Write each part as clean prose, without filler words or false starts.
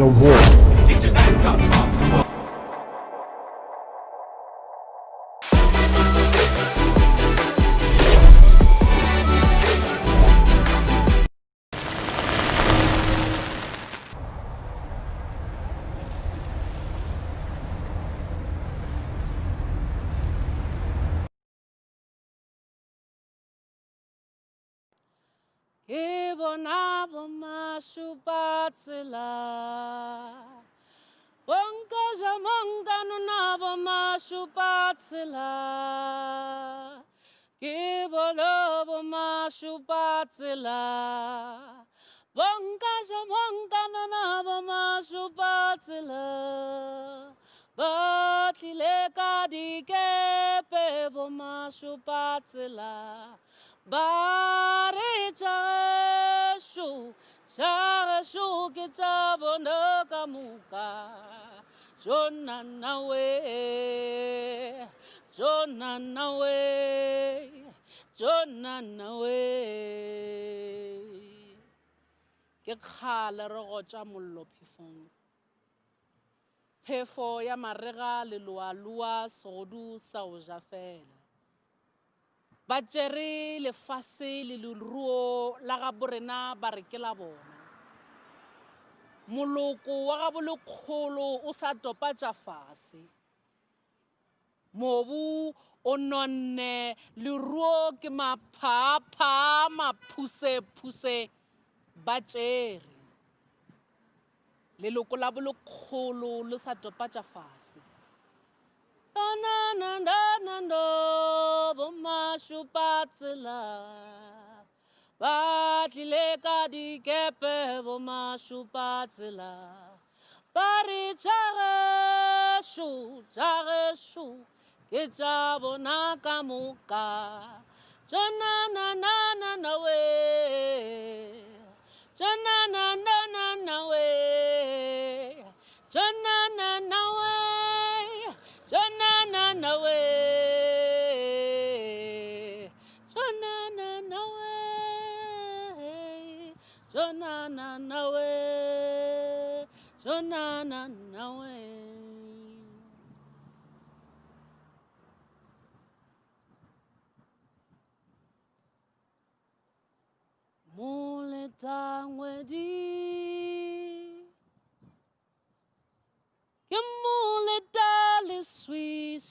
the war. Ke bona bomashupatsela bonka jamangano na bomashupatsela ke bona bomashupatsela bonka jamangano na bomashupatsela ba tlile ka dikepe bomashupatsela ba re jareshu ke tša bona ka moka jona nawe ke kgale re gotša mollo phefong phefo ya marega le loa segodu sa go ja fela ba tšere lefase le leruo la ga borena ba re ke la bona moloko wa ga bolekgolo o sa topatša fase mobu o nonne leruo ke maphapha maphuse ba tšere leloko la bolekgolo le sa topatša fase bomashupatsela ba tlile ka dikepe bomashupatsela ba re jageshu ke tša bona ka moka jonananawe Muletangwedi ke muletale sweet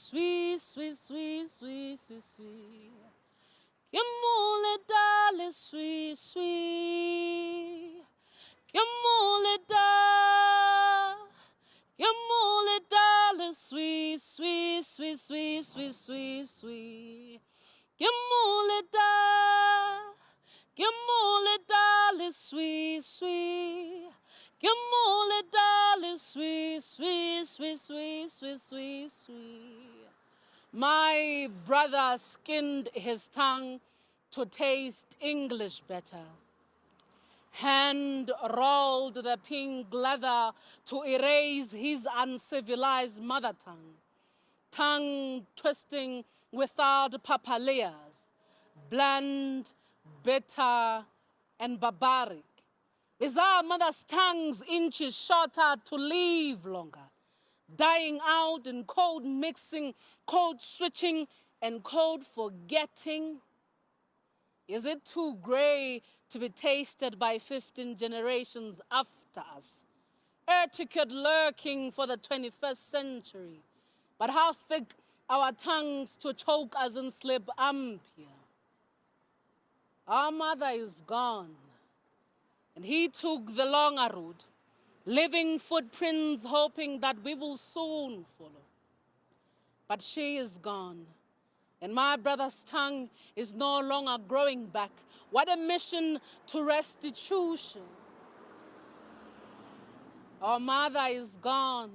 ke muletale sweet ke muletale sweet ke muletale sweet My brother skinned his tongue to taste English better. Hand rolled the pink leather to erase his uncivilized mother tongue. Tongue twisting without papalias, bland, bitter, and barbaric. Is our mother's tongues inches shorter to live longer, dying out in code mixing, code switching, and code forgetting? Is it too gray to be tasted by 15 generations after us? Etiquette lurking for the 21st century, but how thick our tongues to choke us and slip ampere? Our mother is gone, and he took the longer route, leaving footprints hoping that we will soon follow. But she is gone, and my brother's tongue is no longer growing back. What a mission to restitution. Our mother is gone,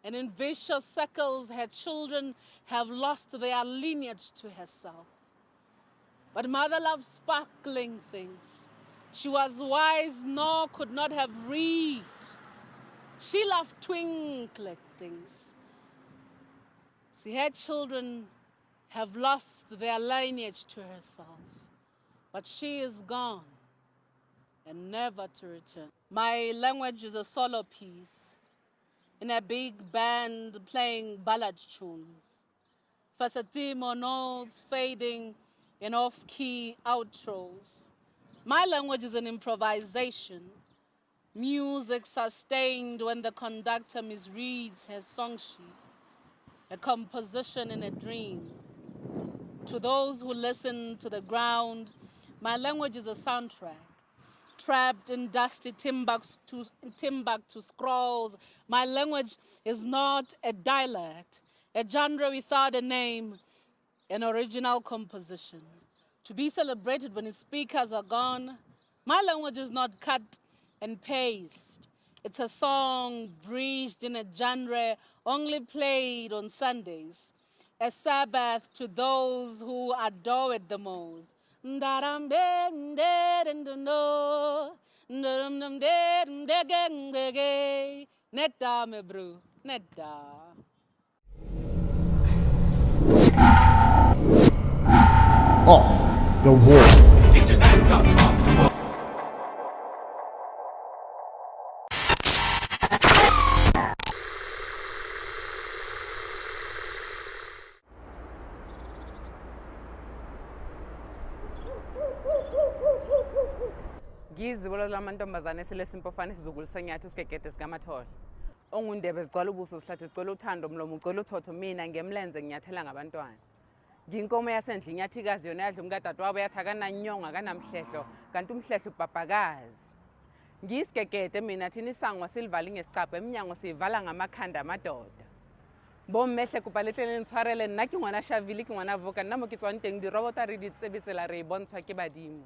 and in vicious circles her children have lost their lineage to herself. But mother loved sparkling things. She was wise nor could not have read. She loved twinkling things. See, her children have lost their lineage to herself, but she is gone. and never to return. My language is a solo piece in a big band playing ballad tunes. Versatile notes fading in off-key outros. My language is an improvisation. Music sustained when the conductor misreads her song sheet. A composition in a dream. To those who listen to the ground, my language is a soundtrack. Trapped in dusty Timbuktu scrolls, my language is not a dialect, a genre without a name, an original composition. To be celebrated when its speakers are gone, my language is not cut and paste. It's a song breathed in a genre only played on Sundays, a Sabbath to those who adore it the most. Netta me bro, netta. Off the wall. Ngizibolo lamantombazane esilesimpofaneni isizukulu senyathi usikekede sikaMathole. Ongundebe zigcwala ubuso sihlathi zigcwala uthando mlomo ugcwala uthotho mina ngemlenze nginyathela ngabantwana. Ngiyinkomo yasendle inyathikazi yona yadla umkadadewabo yathi akananyonga akanamhlehlo kanti umhlehlo ubhabhakazi. Ngiyisigegede mina thina isango silivali ngesicabha eminyango siyivala ngamakhanda amadoda. Bommehle kupaletlele ntshwarele nna ke ngwana Shavile ke ngwana Voka nna mo ke tswang teng dirobota re ditsebetsela re bontshwa ke badimo.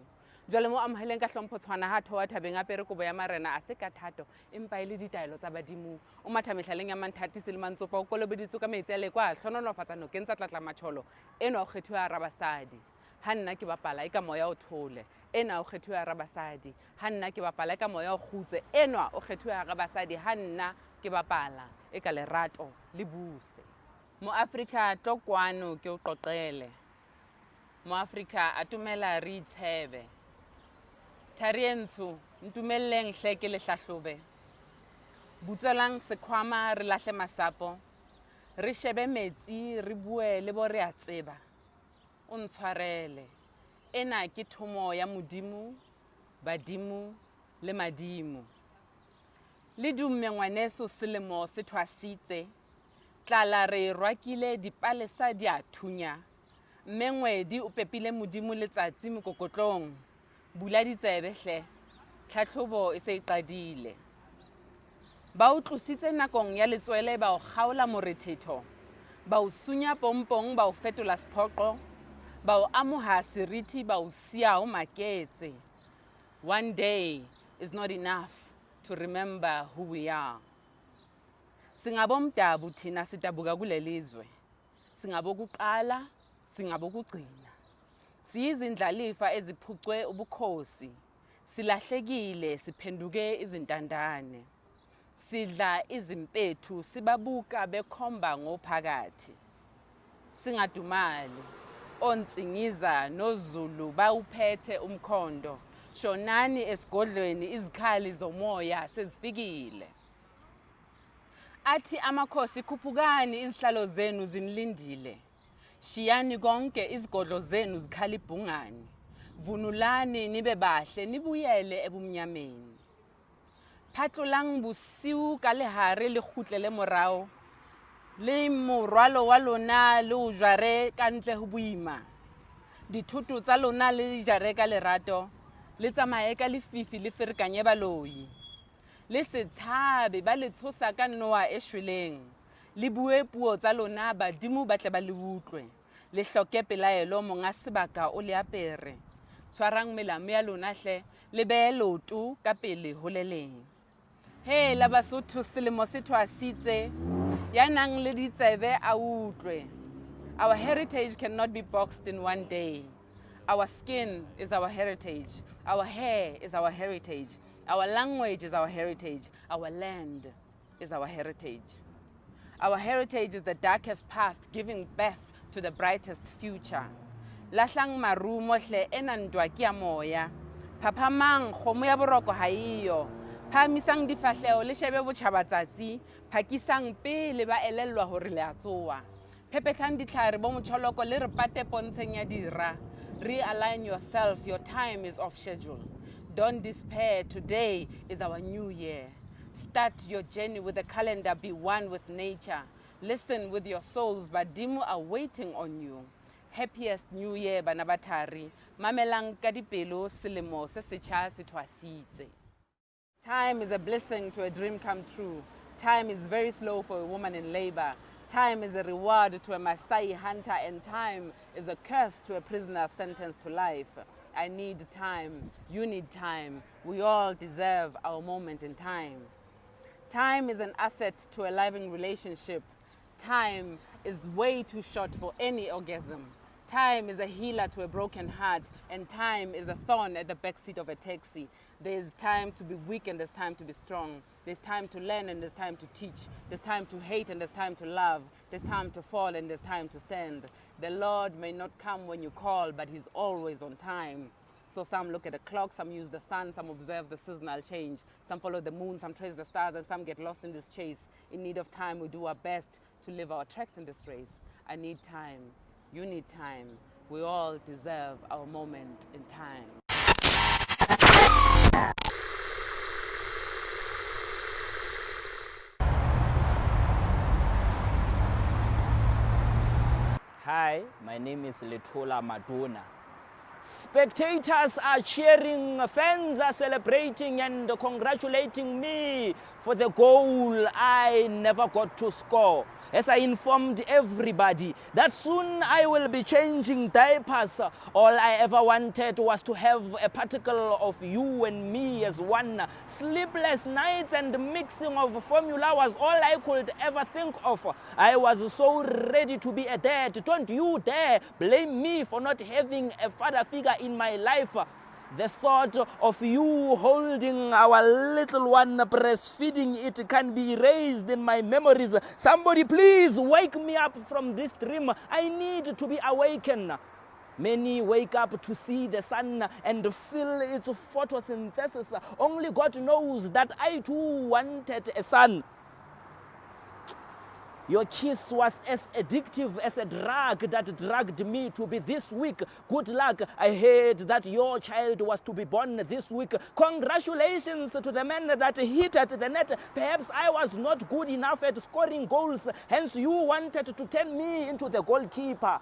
Jwale mo amoheleng ka hlompho tshwana ha thoa thabeng apere kobo ya marena a se ka thato empa ile ditaelo tsa badimo o matha mehlaleng ya manthati se le mantsopa o kolobeditswe ka metsi a lekwa a hlonolofatsa nokeng tsa tlatla matsholo eno a kgethiwe a rabasadi ha nna ke bapala eka moya o thole ena o kgethiwe a rabasadi ha nna ke bapala eka moya o khutse eno o kgethiwe a rabasadi ha nna ke bapala eka lerato le buse. Mo Afrika tlokwano ke o qoqele. Mo Afrika atumela re itshebe. Tharientsho ntumelleng hle ke le hlahlobe. Butselang sekhwama re lahle masapo. Re shebe metsi re bue le bo re a tseba. O ntshwarele. Ena ke thomo ya modimo, badimo le madimo. Le dumme ngwaneso selemo se thwasitse. Tlala re rwakile dipalesa di a thunya. Mmengwedi o pepile modimo letsatsi mokokotlong. Bula ditsebe hle. Tlhatlhobo e se e qadile. Ba o tlositse nakong ya letswele ba o kgaola morethetho. Ba o sunya pompong ba o fetola sephoqo. Ba o amoha seriti ba o sia o maketse. One day is not enough to remember who we are. Singabomdabu thina sidabuka kulelizwe. Singabokuqala, singabokugcina. Siyizindlalifa eziphucwe ubukhosi. Silahlekile siphenduke izintandane. Sidla izimpethu sibabuka bekhomba ngophakathi. Singadumali. Ontsingiza noZulu bawuphethe umkhondo. Shonani esigodlweni izikhali zomoya sezifikile. Athi amakhosi khuphukani izihlalo zenu zinilindile. Shiyani konke izigodlo zenu zikhala ibhungani. Vunulani nibe bahle nibuyele ebumnyameni. Phatlolang bosiu ka lehare le kgutlele morao. Le morwalo wa lona le o jware ka ntle ho boima. Dithoto tsa lona le di jare ka lerato. Le tsamaye ka lefifi le ferekanye baloi. Le se tshabe ba le tshosa ka noa e shweleng. Le bue puo tsa lona badimo ba tle ba le utlwe. Le hloke pelaelo monga sebaka o le apere. Tshwarang melamo ya lona hle le be lotu ka pele ho le leng. He la Basotho selemo se thwasitse ya nang le ditsebe a utlwe. Our heritage cannot be boxed in one day. Our skin is our heritage. Our hair is our heritage. Our language is our heritage. Our land is our heritage. Our heritage is the darkest past giving birth to the brightest future. Lahlang marumo hle ena ntwa ke ya moya. phaphamang kgomo ya boroko ha eyo phahamisang difahleo le shebe botjhabatsatsi phakisang pele ba elellwa hore le a tsoa phepethang ditlhare bo motjholoko le re pate pontsheng ya dira realign yourself, your time is off schedule. Don't despair, today is our new year. Start your journey with the calendar, be one with nature. Listen with your souls, badimo are waiting on you. Happiest new year, banabatari. Mamelang ka dipelo selemo se setjha se thwasitse. Time is a blessing to a dream come true. Time is very slow for a woman in labor. Time is a reward to a Maasai hunter, and time is a curse to a prisoner sentenced to life. I need time. You need time. We all deserve our moment in time. Time is an asset to a living relationship. Time is way too short for any orgasm. Time is a healer to a broken heart, and time is a thorn at the backseat of a taxi. There's time to be weak and there's time to be strong. There's time to learn and there's time to teach. There's time to hate and there's time to love. There's time to fall and there's time to stand. The Lord may not come when you call, but He's always on time. So some look at the clock, some use the sun, some observe the seasonal change. Some follow the moon, some trace the stars, and some get lost in this chase. In need of time, we do our best to live our tracks in this race. I need time. You need time. We all deserve our moment in time. Hi, my name is Letola Madonna. Spectators are cheering, fans are celebrating and congratulating me for the goal I never got to score. As I informed everybody that soon I will be changing diapers, all I ever wanted was to have a particle of you and me as one. Sleepless nights and mixing of formula was all I could ever think of. I was so ready to be a dad. Don't you dare blame me for not having a father figure in my life. The thought of you holding our little one, breastfeeding it, can be erased in my memories. Somebody please wake me up from this dream. I need to be awakened. Many wake up to see the sun and feel its photosynthesis. Only God knows that I too wanted a son. Your kiss was as addictive as a drug that dragged me to be this weak. Good luck. I heard that your child was to be born this week. Congratulations to the man that hit at the net. Perhaps I was not good enough at scoring goals. Hence you wanted to turn me into the goalkeeper.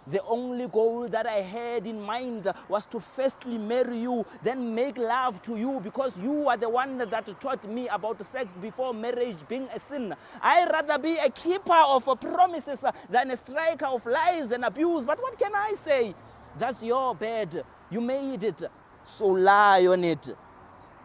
The only goal that I had in mind was to firstly marry you, then make love to you, because you are the one that taught me about sex before marriage being a sin. I'd rather be a keeper of promises than a striker of lies and abuse. But what can I say? That's your bed. You made it. So lie on it.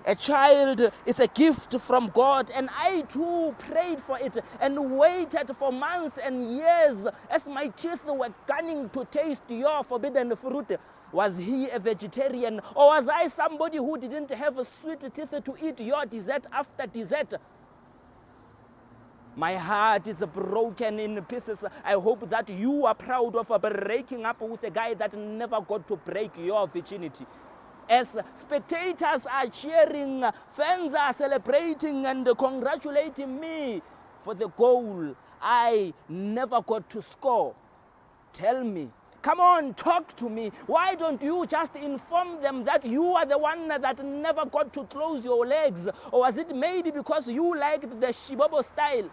A child is a gift from God, and I too prayed for it and waited for months and years as my teeth were gunning to taste your forbidden fruit. Was he a vegetarian, or was I somebody who didn't have sweet teeth to eat your dessert after dessert? My heart is broken in pieces. I hope that you are proud of breaking up with a guy that never got to break your virginity. As spectators are cheering, fans are celebrating and congratulating me for the goal I never got to score. Tell me, come on, talk to me. Why don't you just inform them that you are the one that never got to close your legs? Or was it maybe because you liked the Shibobo style?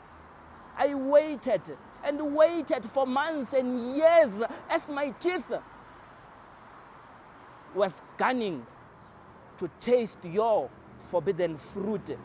I waited and waited for months and years as my teeth was gunning to taste your forbidden fruit.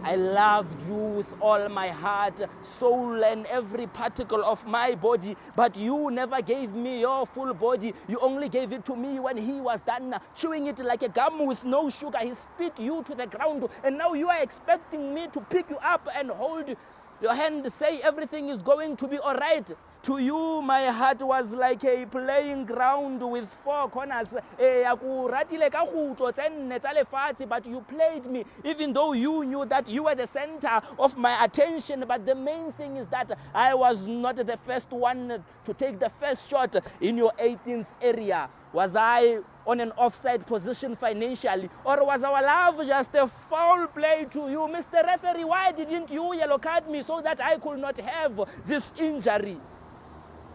I loved you with all my heart, soul, and every particle of my body, but you never gave me your full body. You only gave it to me when he was done chewing it like a gum with no sugar. He spit you to the ground, and now you are expecting me to pick you up and hold your hand, say everything is going to be all right. To you, my heart was like a playing ground with four corners. But you played me, even though you knew that you were the center of my attention. But the main thing is that I was not the first one to take the first shot in your 18th area. Was I on an offside position financially, or was our love just a foul play to you? Mr. Referee, why didn't you yellow card me so that I could not have this injury?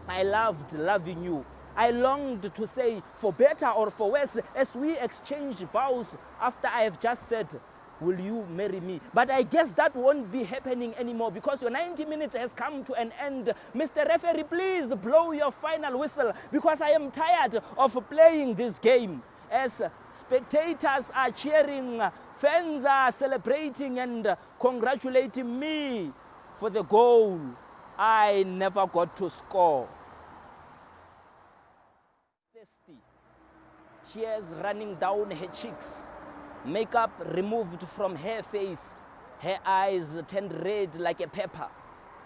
I loved loving you. I longed to say for better or for worse as we exchange vows after I have just said, will you marry me? But I guess that won't be happening anymore because your 90 minutes has come to an end. Mr. Referee, please blow your final whistle because I am tired of playing this game. As spectators are cheering, fans are celebrating and congratulating me for the goal I never got to score. Thirsty, tears running down her cheeks, makeup removed from her face, her eyes turned red like a pepper.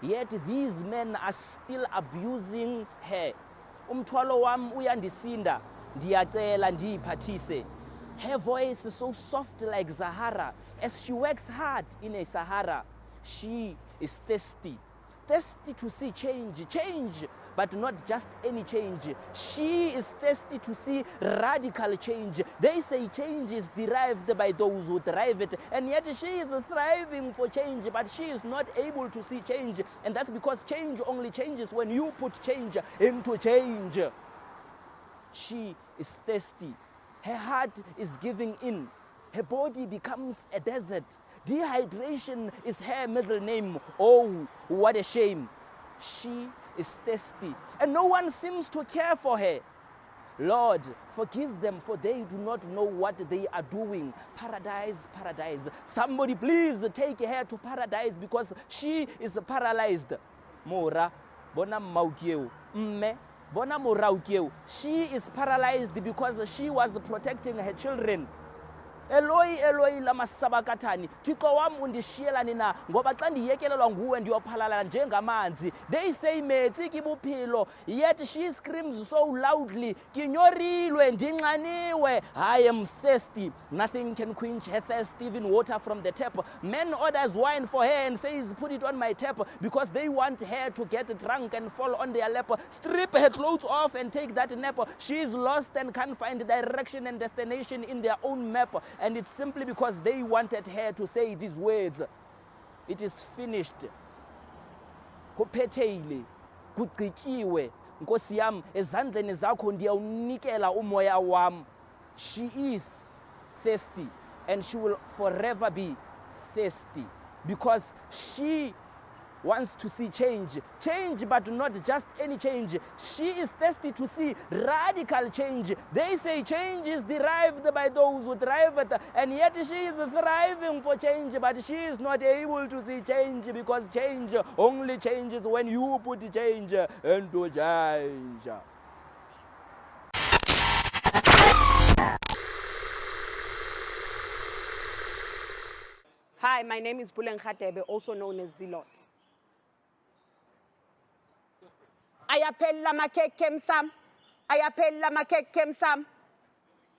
Yet these men are still abusing her. Umthwalo wam uyandisinda, ndiyacela ndiyiphathise. Her voice is so soft like Sahara. As she works hard in a Sahara, she is thirsty. Thirsty to see change, but not just any change. She is thirsty to see radical change. They say change is derived by those who drive it, and yet she is thriving for change, but she is not able to see change, and that's because change only changes when you put change into change. She is thirsty. Her heart is giving in. Her body becomes a desert. Dehydration is her middle name. Oh, what a shame. She is thirsty, and no one seems to care for her. Lord, forgive them, for they do not know what they are doing. Paradise, paradise. Somebody please take her to paradise because she is paralyzed. Mora, bona maukieu. Mme, bona moraukieu. She is paralyzed because she was protecting her children. Eloi, Eloi, lama sabakathani. Thixo wam undishiyelani na ngoba xa ndiyekelelwa nguwe ndiyophalala njengamanzi. They say metsi kibuphilo, yet she screams so loudly, kinyorilwe ndinxaniwe. I am thirsty. Nothing can quench her thirst, even water from the tap. Men orders wine for her and says put it on my tap because they want her to get drunk and fall on their lap. Strip her clothes off and take that nap. She is lost and can't find direction and destination in their own map. And it's simply because they wanted her to say these words. It is finished. Kuphetheile, kugqityiwe. Nkosi yam, ezandleni zakho ndiyawunikela umoya wam. She is thirsty and she will forever be thirsty because she wants to see change, but not just any change. She is thirsty to see radical change. They say change is derived by those who drive it, and yet she is thriving for change, but she is not able to see change because change only changes when you put change into change. Hi, my name is Buleng Khatebe, also known as Zilot. Ayaphela makhekhe msam, ayaphela makhekhe msam.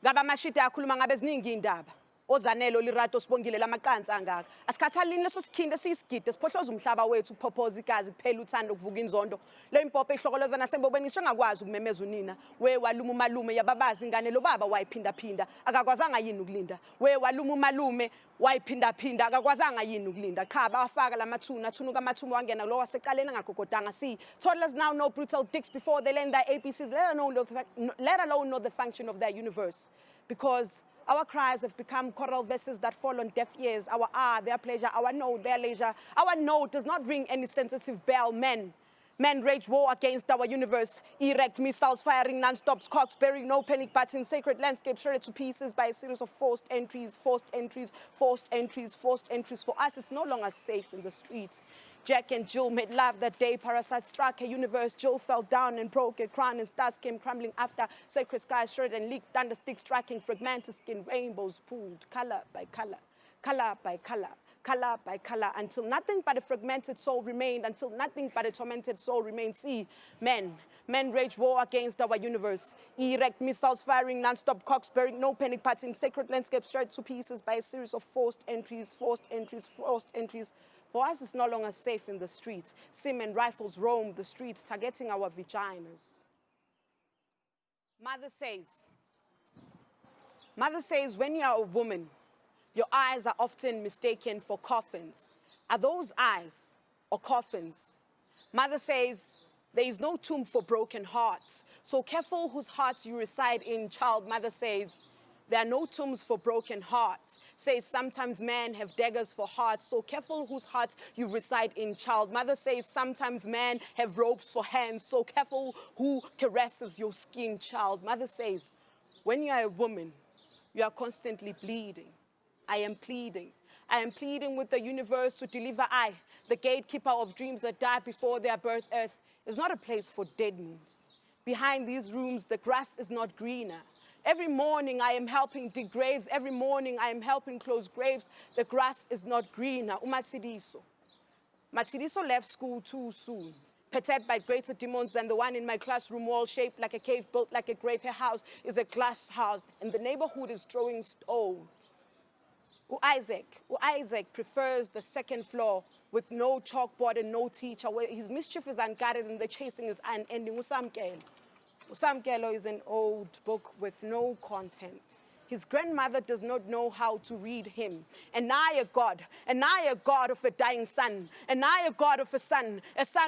Ngaba mashita akhuluma ngabe ziningi indaba. Ozanelo lirato sibongile lamaqanza angaka. Asikhathalini leso sikhinde siyisigide siphohloza umhlaba wethu kuphopoza igazi kuphela uthando kuvuka inzondo. Le impopho ehlokoleza nasembobeni isho ngakwazi ukumemeza unina. We waluma umalume yababazi ingane lo baba wayiphinda phinda akakwazanga yini ukulinda. We waluma umalume wayiphinda phinda akakwazanga yini ukulinda. Cha bafaka lamathuna thunuka amathuma wangena lo wasecaleni ngagogodanga. See, toddlers now know brutal dicks before they learn their ABCs, let alone know the function of their universe. Because our cries have become choral verses that fall on deaf ears. Our their pleasure. Our no, their leisure. Our no does not ring any sensitive bell. Men rage war against our universe. Erect missiles firing non-stop, cocks bearing no panic buttons. Sacred landscape shredded to pieces by a series of forced entries. For us, it's no longer safe in the streets. Jack and Jill made love that day. Parasite struck her universe. Jill fell down and broke her crown, and stars came crumbling after. Sacred skies shredded and leaked. Thundersticks striking fragmented skin. Rainbows pooled, color by color, color by color. color by color, until nothing but a fragmented soul remained, until nothing but a tormented soul remained. See, men wage war against our universe. Erect missiles firing non-stop, cocks bearing no panic parting, sacred landscape straight to pieces by a series of forced entries, forced entries, forced entries. For us, it's no longer safe in the street. Sim and rifles roam the streets, targeting our vaginas. Mother says, when you are a woman, your eyes are often mistaken for coffins. Are those eyes or coffins? Mother says, there is no tomb for broken hearts. So careful whose hearts you reside in, child. Mother says, there are no tombs for broken hearts. Says sometimes men have daggers for hearts. So careful whose heart you reside in, child. Mother says sometimes men have ropes for hands. So careful who caresses your skin, child. Mother says, when you are a woman, you are constantly bleeding. I am pleading. I am pleading with the universe to deliver I, the gatekeeper of dreams that die before their birth. Earth is not a place for dead moons. Behind these rooms, the grass is not greener. Every morning I am helping dig graves. Every morning I am helping close graves. The grass is not greener. Matsidiso left school too soon, perturbed by greater demons than the one in my classroom wall, shaped like a cave, built like a grave. Her house is a glass house, and the neighborhood is throwing stone. Isaac prefers the second floor with no chalkboard and no teacher, where his mischief is unguarded and the chasing is unending. Usamkelo is an old book with no content. His grandmother does not know how to read him. And I, a God of a dying son, and I, a God of a son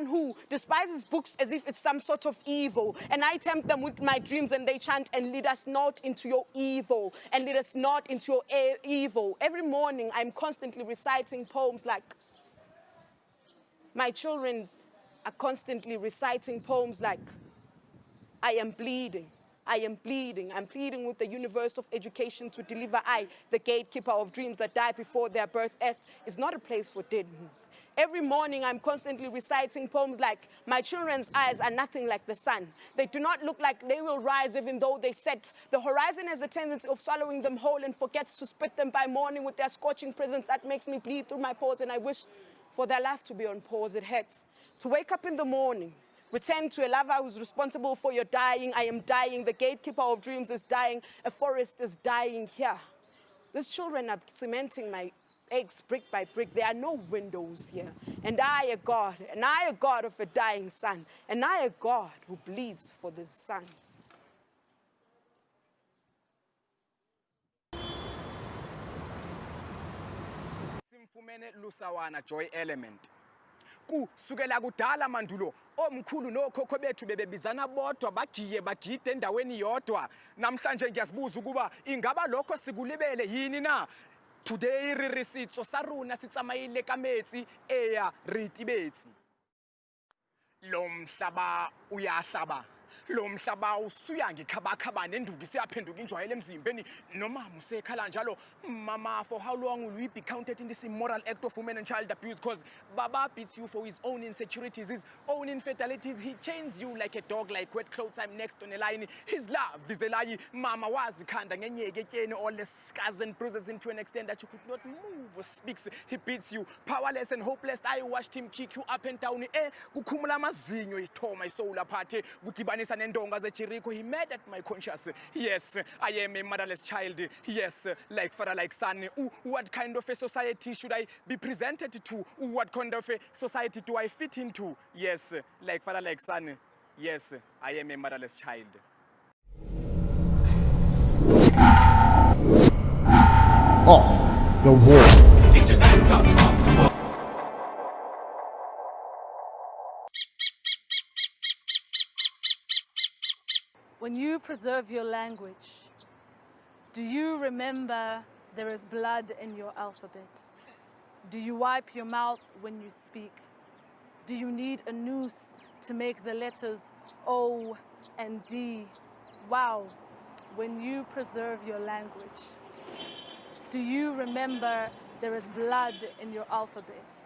who despises books as if it's some sort of evil. And I tempt them with my dreams and they chant, and lead us not into your evil, and lead us not into your evil. Every morning I'm constantly reciting poems like, my children are constantly reciting poems like, I am bleeding. I am pleading. I'm pleading with the universe of education to deliver I, the gatekeeper of dreams that die before their birth. Earth is not a place for dead moons. Every morning I'm constantly reciting poems like, my children's eyes are nothing like the sun. They do not look like they will rise even though they set. The horizon has a tendency of swallowing them whole and forgets to spit them by morning with their scorching presence that makes me bleed through my pores, and I wish for their life to be on pause. It hurts to wake up in the morning, return to a lover who's responsible for your dying. I am dying. The gatekeeper of dreams is dying. A forest is dying here. These children are cementing my eggs brick by brick. There are no windows here. And I, a God of a dying son, and I, a God who bleeds for these sons. Simfumene Lusawana Joy Element. Kusukela kudala mandulo omkhulu nokhokho bethu bebebizana bodwa bagide endaweni yodwa. Namhlanje ngiyazibuza ukuba ingaba lokho sikulibele yini na? Today ririsitso saruna sitsamayile ka metsi eya ritibetsi. Lo mhlaba uyahlaba. Lo mhlaba usuya ngikhabakaba nenduku siyaphenduka injwayelo emzimbeni noma musekhala njalo. Mama, for how long will we be counted in this immoral act of women and child abuse? Because Baba beats you for his own insecurities, his own infidelities. He chains you like a dog, like wet clothes. I'm next on a line. His love is a lie. Mama wazikhanda ngenyeke tsheni, all the scars and bruises into an extent that you could not move or speak. He beats you, powerless and hopeless. I watched him kick you up and down. Kukhumula amazinyo isitho my soul apart. Kudibanisa nendonga zeJericho. He mad at my conscience. Yes, I am a motherless child. Yes, like father, like son. What kind of a society should I be presented to? What kind of a society do I fit into? Yes, like father, like son. Yes, I am a motherless child. Off the wall. When you preserve your language, do you remember there is blood in your alphabet? Do you wipe your mouth when you speak? Do you need a noose to make the letters O and D? Wow, when you preserve your language. Do you remember there is blood in your alphabet?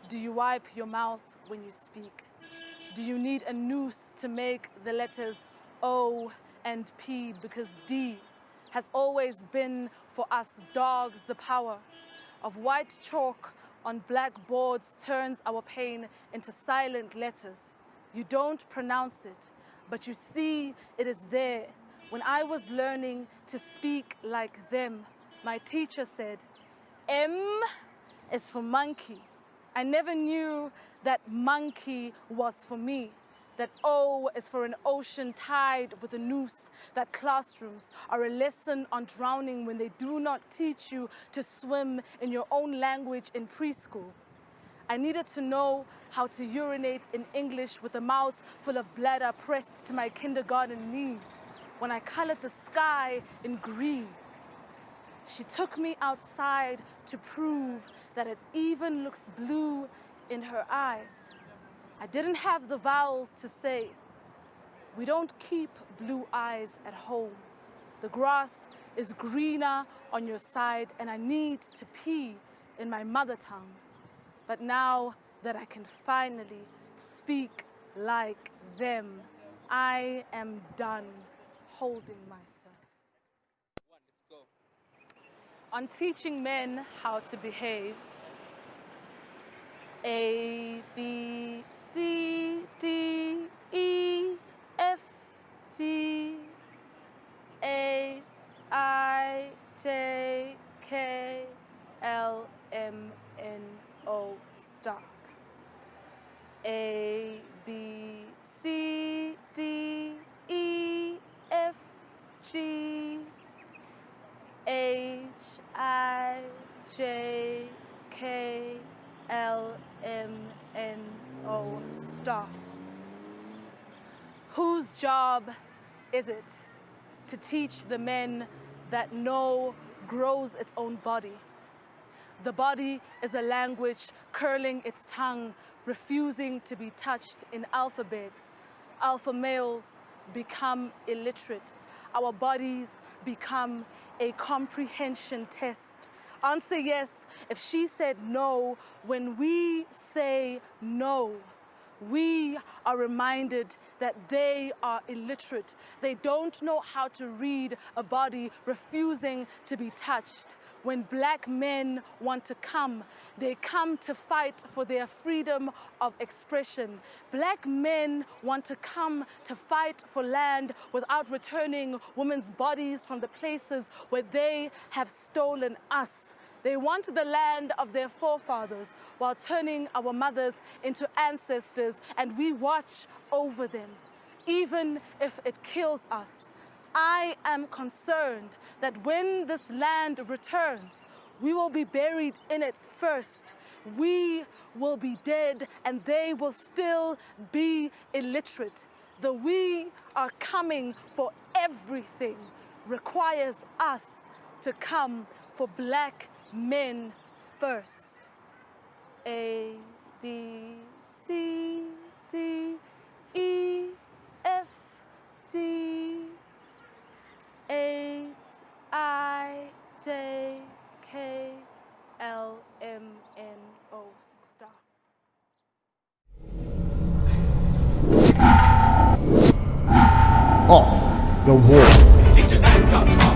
Do you wipe your mouth when you speak? Do you need a noose to make the letters O and P? Because D has always been for us dogs the power. of white chalk on black boards turns our pain into silent letters. You don't pronounce it, but you see it is there. When I was learning to speak like them, my teacher said, M is for monkey. I never knew that monkey was for me. That O is for an ocean tied with a noose. That classrooms are a lesson on drowning when they do not teach you to swim in your own language in preschool. I needed to know how to urinate in English with a mouth full of bladder pressed to my kindergarten knees when I colored the sky in green. She took me outside to prove that it even looks blue in her eyes. I didn't have the vowels to say. We don't keep blue eyes at home. The grass is greener on your side and I need to pee in my mother tongue. But now that I can finally speak like them, I am done holding myself. On teaching men how to behave, A, B, C, D, E, F, G, H, I, J, K, L, M, N, O, stop. A, B, C, D, E, F, G, H, I, J, K, L, M, N, O, stop. Whose job is it to teach the men that no grows its own body? The body is a language curling its tongue, refusing to be touched in alphabets. Alpha males become illiterate. Our bodies become a comprehension test. Answer yes if she said no when we say no. We are reminded that they are illiterate. They don't know how to read a body refusing to be touched. When black men want to come, they come to fight for their freedom of expression. Black men want to come to fight for land without returning women's bodies from the places where they have stolen us. They want the land of their forefathers while turning our mothers into ancestors, and we watch over them, even if it kills us. I am concerned that when this land returns, we will be buried in it first. We will be dead and they will still be illiterate. The we are coming for everything requires us to come for black men first. A, B, C, D, E, F, G, H, I, J, K, L, M, N, O, stop. Off the wall.